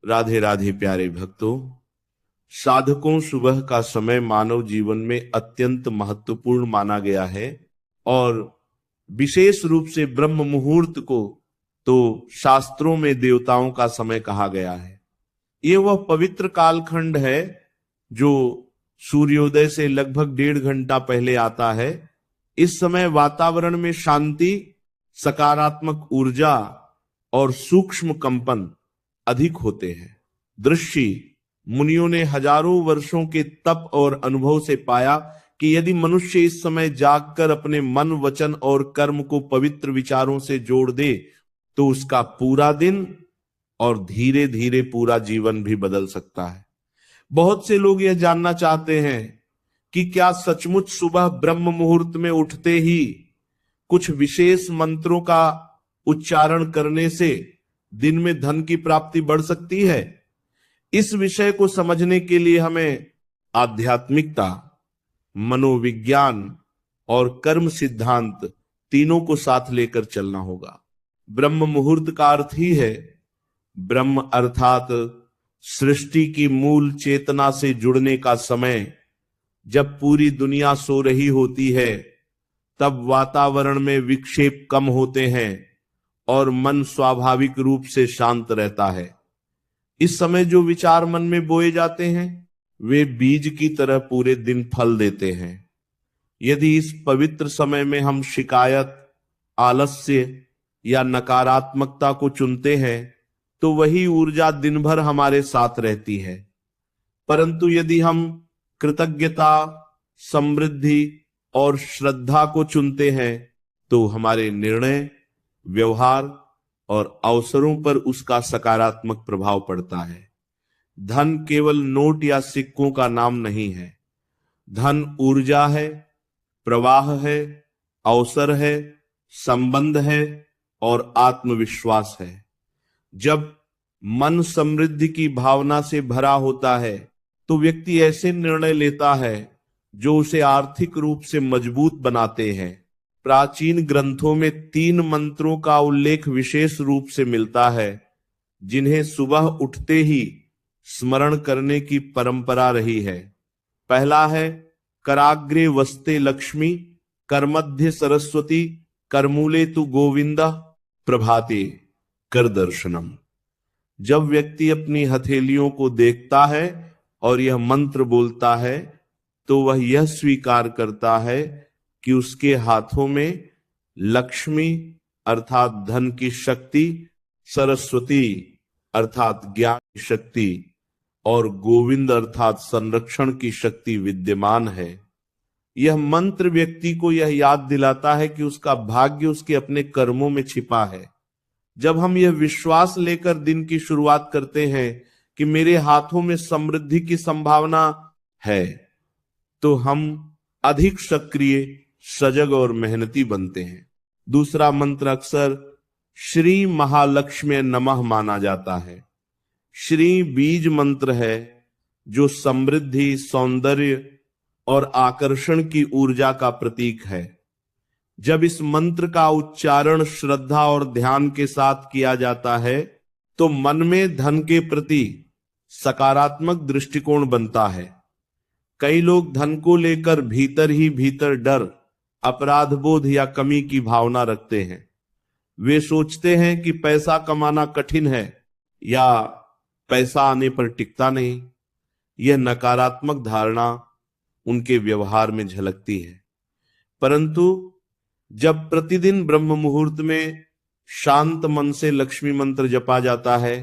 राधे राधे प्यारे भक्तों। साधकों, सुबह का समय मानव जीवन में अत्यंत महत्वपूर्ण माना गया है और विशेष रूप से ब्रह्म मुहूर्त को तो शास्त्रों में देवताओं का समय कहा गया है। ये वह पवित्र कालखंड है जो सूर्योदय से लगभग 1.5 घंटा पहले आता है। इस समय वातावरण में शांति, सकारात्मक ऊर्जा और सूक्ष्म कंपन अधिक होते हैं। दृष्टि मुनियों ने हजारों वर्षों के तप और अनुभव से पाया कि यदि मनुष्य इस समय जागकर अपने मन, वचन और कर्म को पवित्र विचारों से जोड़ दे तो उसका पूरा दिन और धीरे धीरे पूरा जीवन भी बदल सकता है। बहुत से लोग यह जानना चाहते हैं कि क्या सचमुच सुबह ब्रह्म मुहूर्त में उठते ही कुछ विशेष मंत्रों का उच्चारण करने से दिन में धन की प्राप्ति बढ़ सकती है। इस विषय को समझने के लिए हमें आध्यात्मिकता, मनोविज्ञान और कर्म सिद्धांत तीनों को साथ लेकर चलना होगा। ब्रह्म मुहूर्त का अर्थ ही है ब्रह्म अर्थात सृष्टि की मूल चेतना से जुड़ने का समय। जब पूरी दुनिया सो रही होती है तब वातावरण में विक्षेप कम होते हैं और मन स्वाभाविक रूप से शांत रहता है। इस समय जो विचार मन में बोए जाते हैं वे बीज की तरह पूरे दिन फल देते हैं। यदि इस पवित्र समय में हम शिकायत, आलस्य या नकारात्मकता को चुनते हैं तो वही ऊर्जा दिन भर हमारे साथ रहती है। परंतु यदि हम कृतज्ञता, समृद्धि और श्रद्धा को चुनते हैं तो हमारे निर्णय, व्यवहार और अवसरों पर उसका सकारात्मक प्रभाव पड़ता है। धन केवल नोट या सिक्कों का नाम नहीं है। धन ऊर्जा है, प्रवाह है, अवसर है, संबंध है और आत्मविश्वास है। जब मन समृद्धि की भावना से भरा होता है तो व्यक्ति ऐसे निर्णय लेता है जो उसे आर्थिक रूप से मजबूत बनाते हैं। प्राचीन ग्रंथों में 3 मंत्रों का उल्लेख विशेष रूप से मिलता है जिन्हें सुबह उठते ही स्मरण करने की परंपरा रही है। पहला है कराग्रे वस्ते लक्ष्मी, करमध्य सरस्वती, करमूले तु गोविंदा, प्रभाते कर दर्शनम। जब व्यक्ति अपनी हथेलियों को देखता है और यह मंत्र बोलता है तो वह यह स्वीकार करता है कि उसके हाथों में लक्ष्मी अर्थात धन की शक्ति, सरस्वती अर्थात ज्ञान की शक्ति और गोविंद अर्थात संरक्षण की शक्ति विद्यमान है। यह मंत्र व्यक्ति को यह याद दिलाता है कि उसका भाग्य उसके अपने कर्मों में छिपा है। जब हम यह विश्वास लेकर दिन की शुरुआत करते हैं कि मेरे हाथों में समृद्धि की संभावना है तो हम अधिक सक्रिय, सजग और मेहनती बनते हैं। दूसरा मंत्र अक्सर श्री महालक्ष्मी नमः माना जाता है। श्री बीज मंत्र है जो समृद्धि, सौंदर्य और आकर्षण की ऊर्जा का प्रतीक है। जब इस मंत्र का उच्चारण श्रद्धा और ध्यान के साथ किया जाता है तो मन में धन के प्रति सकारात्मक दृष्टिकोण बनता है। कई लोग धन को लेकर भीतर ही भीतर डर, अपराध बोध या कमी की भावना रखते हैं। वे सोचते हैं कि पैसा कमाना कठिन है या पैसा आने पर टिकता नहीं। यह नकारात्मक धारणा उनके व्यवहार में झलकती है। परंतु जब प्रतिदिन ब्रह्म मुहूर्त में शांत मन से लक्ष्मी मंत्र जपा जाता है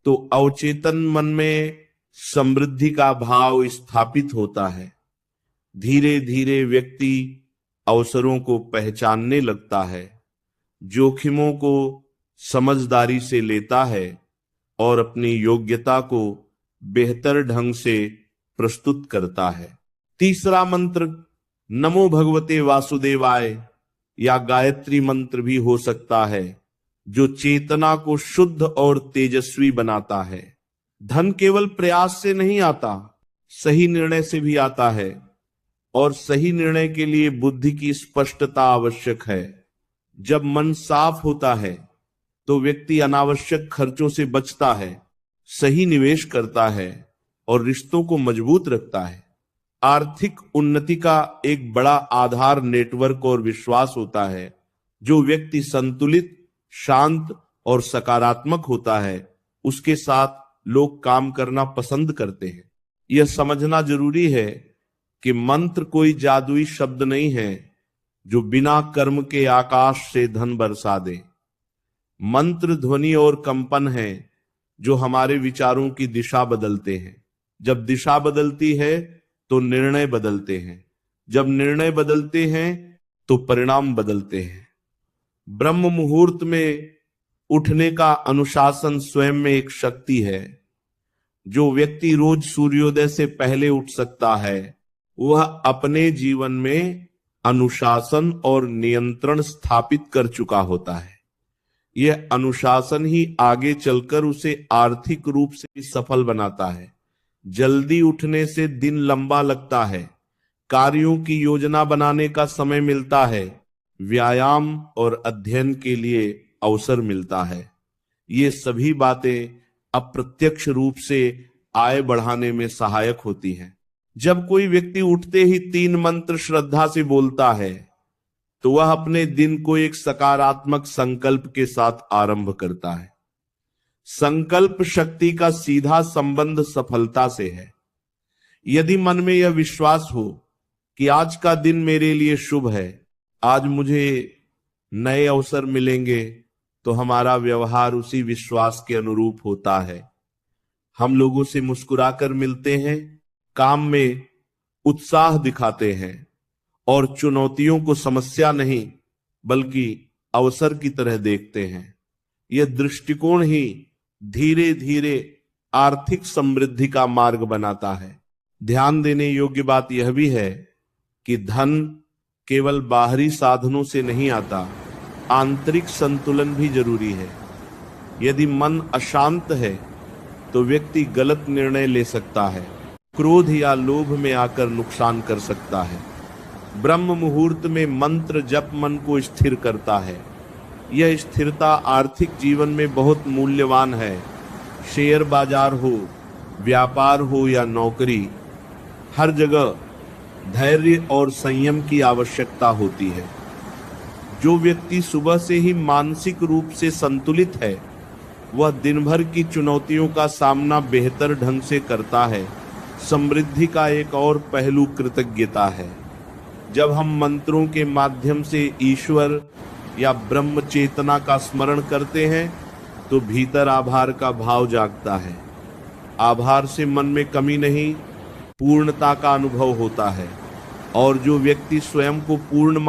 तो अवचेतन मन में समृद्धि का भाव स्थापित होता है। धीरे धीरे व्यक्ति अवसरों को पहचानने लगता है, जोखिमों को समझदारी से लेता है और अपनी योग्यता को बेहतर ढंग से प्रस्तुत करता है। तीसरा मंत्र नमो भगवते वासुदेवाय या गायत्री मंत्र भी हो सकता है जो चेतना को शुद्ध और तेजस्वी बनाता है। धन केवल प्रयास से नहीं आता, सही निर्णय से भी आता है और सही निर्णय के लिए बुद्धि की स्पष्टता आवश्यक है। जब मन साफ होता है तो व्यक्ति अनावश्यक खर्चों से बचता है, सही निवेश करता है और रिश्तों को मजबूत रखता है। आर्थिक उन्नति का एक बड़ा आधार नेटवर्क और विश्वास होता है। जो व्यक्ति संतुलित, शांत और सकारात्मक होता है, उसके साथ लोग काम करना पसंद करते हैं। यह समझना जरूरी है कि मंत्र कोई जादुई शब्द नहीं है जो बिना कर्म के आकाश से धन बरसा दे। मंत्र ध्वनि और कंपन है जो हमारे विचारों की दिशा बदलते हैं। जब दिशा बदलती है तो निर्णय बदलते हैं, जब निर्णय बदलते हैं तो परिणाम बदलते हैं। ब्रह्म मुहूर्त में उठने का अनुशासन स्वयं में एक शक्ति है। जो व्यक्ति रोज सूर्योदय से पहले उठ सकता है, वह अपने जीवन में अनुशासन और नियंत्रण स्थापित कर चुका होता है। यह अनुशासन ही आगे चलकर उसे आर्थिक रूप से सफल बनाता है। जल्दी उठने से दिन लंबा लगता है, कार्यों की योजना बनाने का समय मिलता है, व्यायाम और अध्ययन के लिए अवसर मिलता है। ये सभी बातें अप्रत्यक्ष रूप से आय बढ़ाने में सहायक होती हैं। जब कोई व्यक्ति उठते ही 3 मंत्र श्रद्धा से बोलता है, तो वह अपने दिन को एक सकारात्मक संकल्प के साथ आरंभ करता है। संकल्प शक्ति का सीधा संबंध सफलता से है। यदि मन में यह विश्वास हो कि आज का दिन मेरे लिए शुभ है, आज मुझे नए अवसर मिलेंगे, तो हमारा व्यवहार उसी विश्वास के अनुरूप होता है। हम लोगों से मुस्कुराकर मिलते हैं, काम में उत्साह दिखाते हैं और चुनौतियों को समस्या नहीं बल्कि अवसर की तरह देखते हैं। यह दृष्टिकोण ही धीरे धीरे आर्थिक समृद्धि का मार्ग बनाता है। ध्यान देने योग्य बात यह भी है कि धन केवल बाहरी साधनों से नहीं आता, आंतरिक संतुलन भी जरूरी है। यदि मन अशांत है तो व्यक्ति गलत निर्णय ले सकता है, क्रोध या लोभ में आकर नुकसान कर सकता है। ब्रह्म मुहूर्त में मंत्र जप मन को स्थिर करता है। यह स्थिरता आर्थिक जीवन में बहुत मूल्यवान है। शेयर बाजार हो, व्यापार हो या नौकरी, हर जगह धैर्य और संयम की आवश्यकता होती है। जो व्यक्ति सुबह से ही मानसिक रूप से संतुलित है, वह दिन भर की चुनौतियों का सामना बेहतर ढंग से करता है। समृद्धि का एक और पहलू कृतज्ञता है। जब हम मंत्रों के माध्यम से ईश्वर या ब्रह्म चेतना का स्मरण करते हैं तो भीतर आभार का भाव जागता है। आभार से मन में कमी नहीं, पूर्णता का अनुभव होता है। और जो व्यक्ति स्वयं को पूर्ण